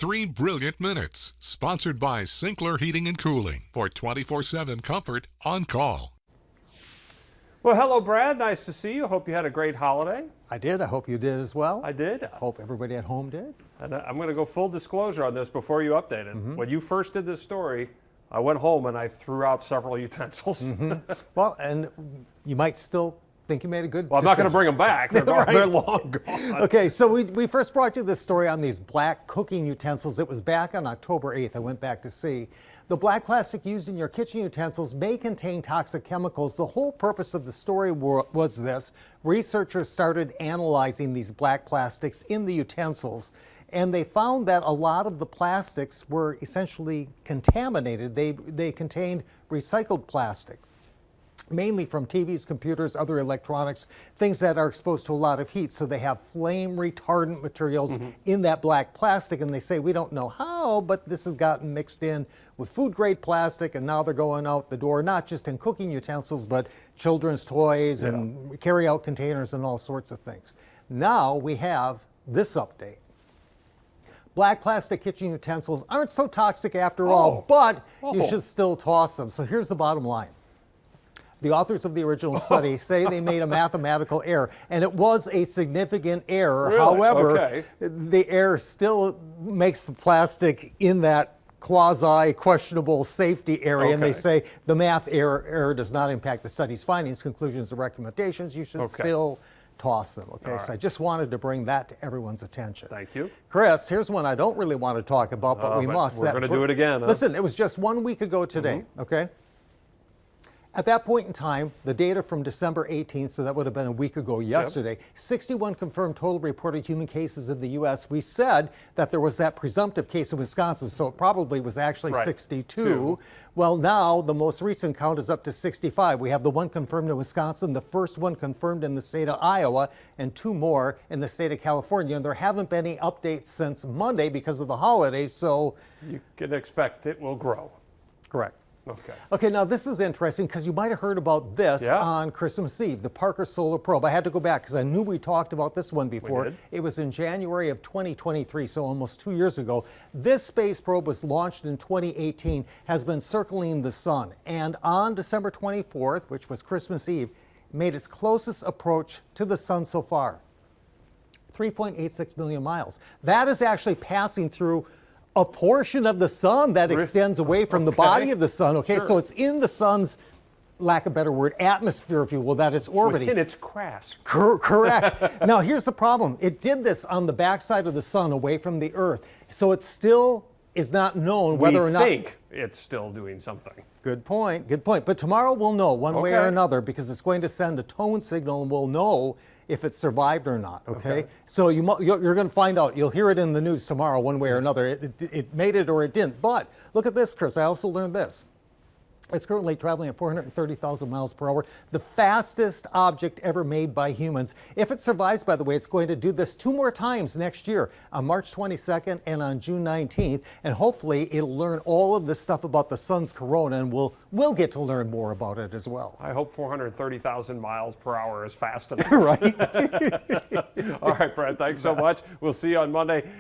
3 Brilliant Minutes, sponsored by Sinclair Heating and Cooling for 24/7 comfort on call. Well, hello, Brad. Nice to see you. Hope you had a great holiday. I did. I hope you did as well. I did. Hope everybody at home did. And I'm going to go full disclosure on this before you update it. When you first did this story, I went home and I threw out several utensils. Well, and you might still think you made a good Well, I'm not going to decision. bring them back. They're, Right. they're long gone. Okay, so we first brought you this story on these black cooking utensils. It was back on October 8th. I went back to see. The black plastic used in your kitchen utensils may contain toxic chemicals. The whole purpose of the story was this. Researchers started analyzing these black plastics in the utensils, and they found that a lot of the plastics were essentially contaminated. They contained recycled plastic, mainly from TVs, computers, other electronics, things that are exposed to a lot of heat. So they have flame retardant materials in that black plastic, and they say, we don't know how, but this has gotten mixed in with food grade plastic, and now they're going out the door, not just in cooking utensils, but children's toys and carry out containers and all sorts of things. Now we have this update. Black plastic kitchen utensils aren't so toxic after all, but you should still toss them. So here's the bottom line. The authors of the original study say they made a mathematical error, and it was a significant error. Really? However, the error still makes the plastic in that quasi-questionable safety area, and they say the math error does not impact the study's findings, conclusions, or recommendations. You should still toss them, okay? So I just wanted to bring that to everyone's attention. Thank you. Chris, here's one I don't really want to talk about, but we must. We're going to do it again. Huh? Listen, it was just 1 week ago today, okay? At that point in time, the data from December 18th, so that would have been a week ago yesterday, 61 confirmed total reported human cases in the U.S. We said that there was that presumptive case in Wisconsin, so it probably was actually 62. Well, now the most recent count is up to 65. We have the one confirmed in Wisconsin, the first one confirmed in the state of Iowa, and 2 more in the state of California. And there haven't been any updates since Monday because of the holidays, so You can expect it will grow. correct. Okay. Now this is interesting because you might have heard about this on Christmas Eve, the Parker Solar Probe. I had to go back because I knew we talked about this one before. We did. It was in January of 2023, so almost 2 years ago. This space probe was launched in 2018, has been circling the sun, and on December 24th, which was Christmas Eve, made its closest approach to the sun so far, 3.86 million miles. That is actually passing through a portion of the sun that extends away from the body of the sun, so it's in the sun's, lack of a better word, atmosphere, if you will, that it's orbiting. Within its grasp. Correct. Now, here's the problem. It did this on the backside of the sun, away from the Earth, so it still is not known whether or not... We think it's still doing something. Good point, good point. But tomorrow we'll know one way or another because it's going to send a tone signal and we'll know if it survived or not, okay? So you're going to find out. You'll hear it in the news tomorrow one way or another. It made it or it didn't. But look at this, Chris. I also learned this. It's currently traveling at 430,000 miles per hour, the fastest object ever made by humans. If it survives, by the way, it's going to do this 2 more times next year, on March 22nd and on June 19th. And hopefully it'll learn all of this stuff about the sun's corona, and we'll get to learn more about it as well. I hope 430,000 miles per hour is fast enough. Right? All right, Brad, thanks so much. We'll see you on Monday.